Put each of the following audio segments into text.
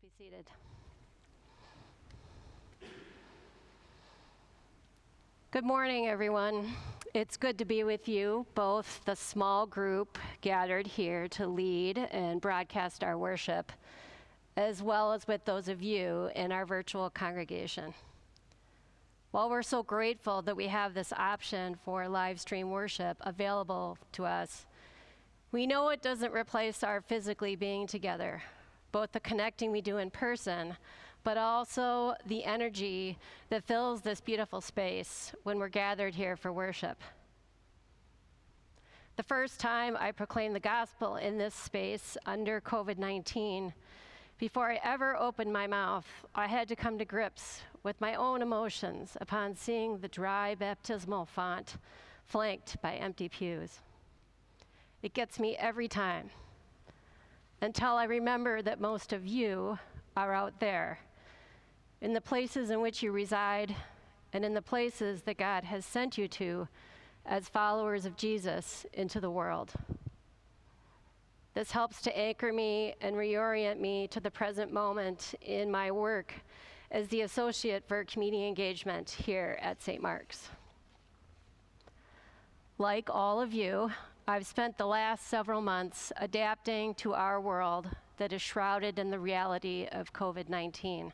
Please be seated. Good morning, everyone. It's good to be with you, both the small group gathered here to lead and broadcast our worship, as well as with those of you in our virtual congregation. While we're so grateful that we have this option for live stream worship available to us, we know it doesn't replace our physically being together, both the connecting we do in person, but also the energy that fills this beautiful space when we're gathered here for worship. The first time I proclaimed the gospel in this space under COVID-19, before I ever opened my mouth, I had to come to grips with my own emotions upon seeing the dry baptismal font flanked by empty pews. It gets me every time, until I remember that most of you are out there, in the places in which you reside, and in the places that God has sent you to as followers of Jesus into the world. This helps to anchor me and reorient me to the present moment in my work as the Associate for Community Engagement here at St. Mark's. Like all of you, I've spent the last several months adapting to our world that is shrouded in the reality of COVID-19.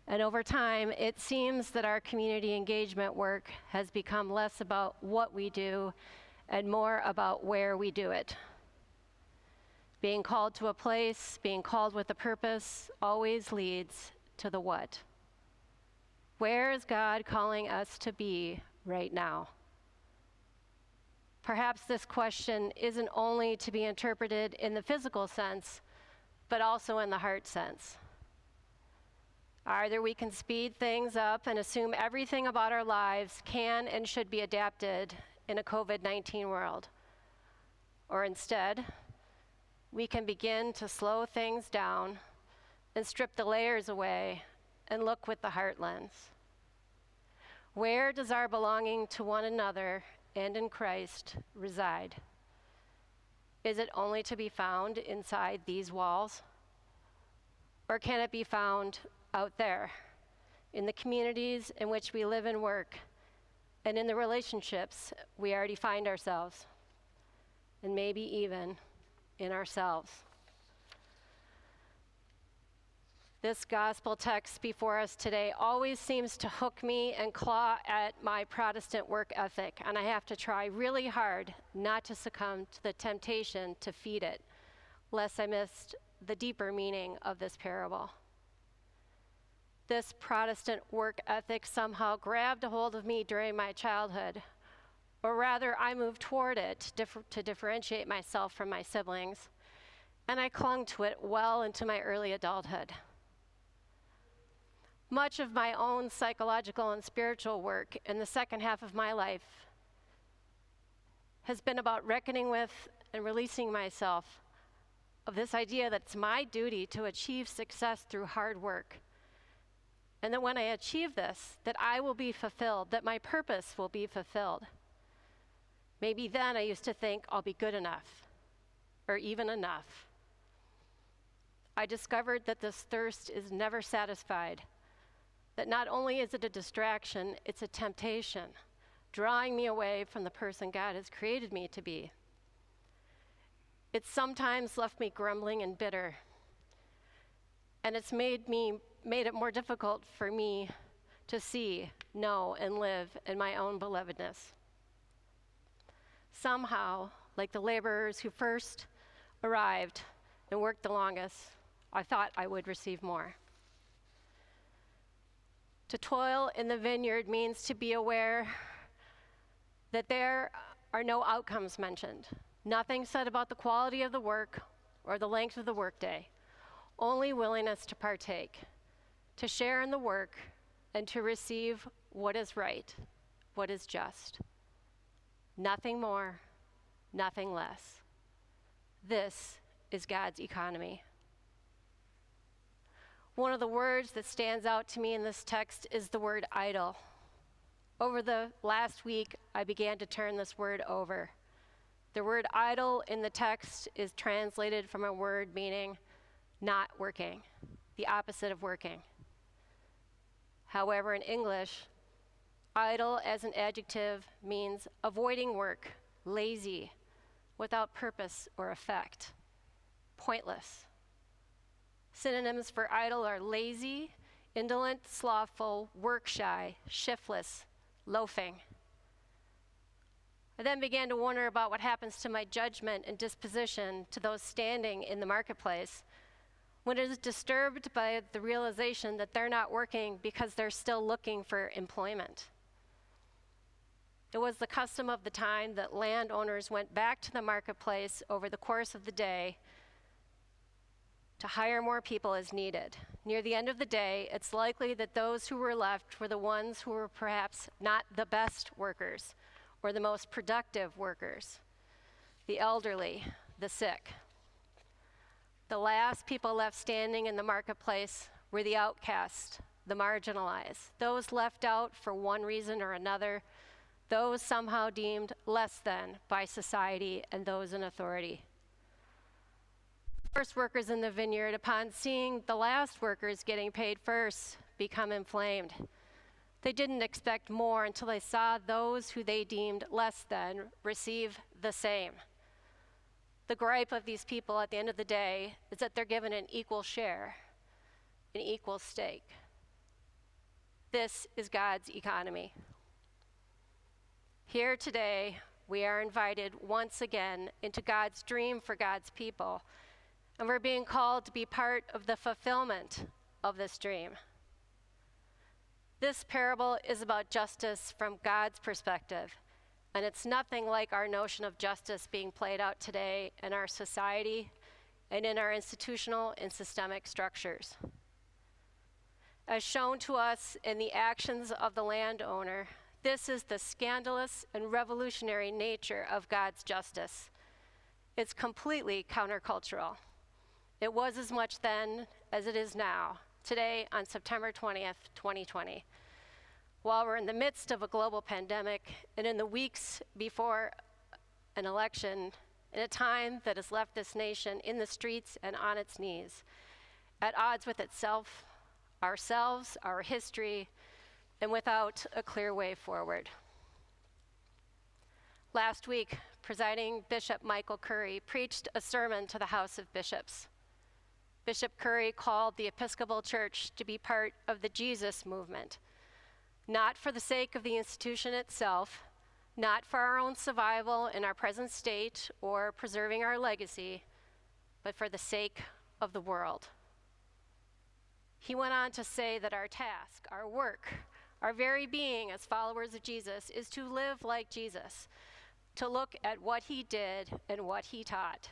And over time, it seems that our community engagement work has become less about what we do and more about where we do it. Being called to a place, being called with a purpose, always leads to the what. Where is God calling us to be right now? Perhaps this question isn't only to be interpreted in the physical sense, but also in the heart sense. Either we can speed things up and assume everything about our lives can and should be adapted in a COVID-19 world, or instead, we can begin to slow things down and strip the layers away and look with the heart lens. Where does our belonging to one another and in Christ reside? Is it only to be found inside these walls? Or can it be found out there, in the communities in which we live and work, and in the relationships we already find ourselves, and maybe even in ourselves? This gospel text before us today always seems to hook me and claw at my Protestant work ethic, and I have to try really hard not to succumb to the temptation to feed it, lest I missed the deeper meaning of this parable. This Protestant work ethic somehow grabbed a hold of me during my childhood, or rather, I moved toward it to differentiate myself from my siblings, and I clung to it well into my early adulthood. Much of my own psychological and spiritual work in the second half of my life has been about reckoning with and releasing myself of this idea that it's my duty to achieve success through hard work. And that when I achieve this, that I will be fulfilled, that my purpose will be fulfilled. Maybe then I used to think I'll be good enough, or even enough. I discovered that this thirst is never satisfied, that not only is it a distraction, it's a temptation, drawing me away from the person God has created me to be. It's sometimes left me grumbling and bitter, and it's made it more difficult for me to see, know, and live in my own belovedness. Somehow, like the laborers who first arrived and worked the longest, I thought I would receive more. To toil in the vineyard means to be aware that there are no outcomes mentioned. Nothing said about the quality of the work or the length of the workday. Only willingness to partake, to share in the work, and to receive what is right, what is just. Nothing more, nothing less. This is God's economy. One of the words that stands out to me in this text is the word idle. Over the last week, I began to turn this word over. The word idle in the text is translated from a word meaning not working, the opposite of working. However, in English, idle as an adjective means avoiding work, lazy, without purpose or effect, pointless. Synonyms for idle are lazy, indolent, slothful, work-shy, shiftless, loafing. I then began to wonder about what happens to my judgment and disposition to those standing in the marketplace when it is disturbed by the realization that they're not working because they're still looking for employment. It was the custom of the time that landowners went back to the marketplace over the course of the day to hire more people as needed. Near the end of the day, it's likely that those who were left were the ones who were perhaps not the best workers or the most productive workers, the elderly, the sick. The last people left standing in the marketplace were the outcast, the marginalized, those left out for one reason or another, those somehow deemed less than by society and those in authority. First workers in the vineyard, upon seeing the last workers getting paid first, become inflamed. They didn't expect more until they saw those who they deemed less than receive the same. The gripe of these people at the end of the day is that they're given an equal share, an equal stake. This is God's economy. Here today, we are invited once again into God's dream for God's people, and we're being called to be part of the fulfillment of this dream. This parable is about justice from God's perspective, and it's nothing like our notion of justice being played out today in our society and in our institutional and systemic structures. As shown to us in the actions of the landowner, this is the scandalous and revolutionary nature of God's justice. It's completely countercultural. It was as much then as it is now, today on September 20th, 2020. While we're in the midst of a global pandemic and in the weeks before an election, in a time that has left this nation in the streets and on its knees, at odds with itself, ourselves, our history, and without a clear way forward. Last week, presiding Bishop Michael Curry preached a sermon to the House of Bishops. Bishop Curry called the Episcopal Church to be part of the Jesus movement, not for the sake of the institution itself, not for our own survival in our present state or preserving our legacy, but for the sake of the world. He went on to say that our task, our work, our very being as followers of Jesus is to live like Jesus, to look at what he did and what he taught.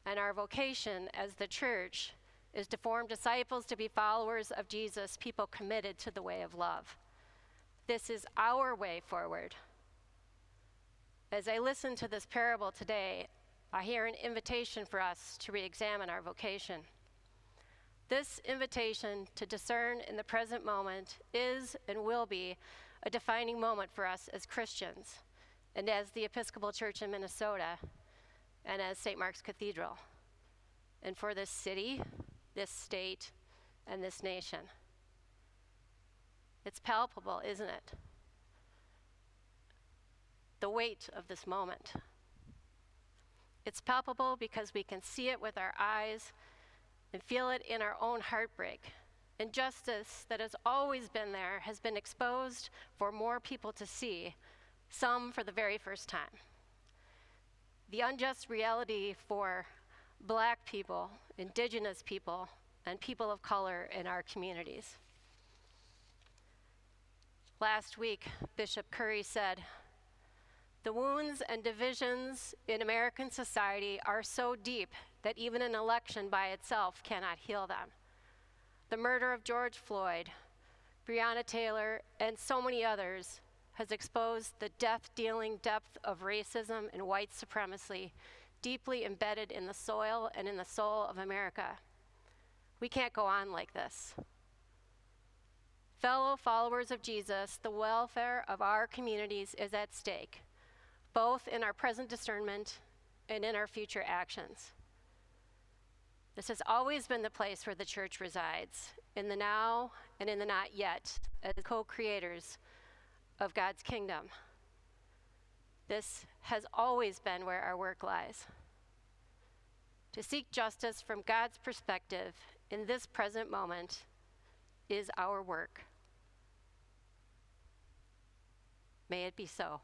And our vocation as the church is to form disciples, to be followers of Jesus, people committed to the way of love. This is our way forward. As I listen to this parable today, I hear an invitation for us to re-examine our vocation. This invitation to discern in the present moment is and will be a defining moment for us as Christians and as the Episcopal Church in Minnesota and as St. Mark's Cathedral, and for this city, this state, and this nation. It's palpable, isn't it? The weight of this moment. It's palpable because we can see it with our eyes and feel it in our own heartbreak. Injustice that has always been there has been exposed for more people to see, some for the very first time. The unjust reality for Black people, Indigenous people, and people of color in our communities. Last week, Bishop Curry said, "The wounds and divisions in American society are so deep that even an election by itself cannot heal them. The murder of George Floyd, Breonna Taylor, and so many others has exposed the death-dealing depth of racism and white supremacy deeply embedded in the soil and in the soul of America. We can't go on like this. Fellow followers of Jesus, the welfare of our communities is at stake, both in our present discernment and in our future actions. This has always been the place where the church resides, in the now and in the not yet, as co-creators of God's kingdom. This has always been where our work lies. To seek justice from God's perspective in this present moment is our work. May it be so.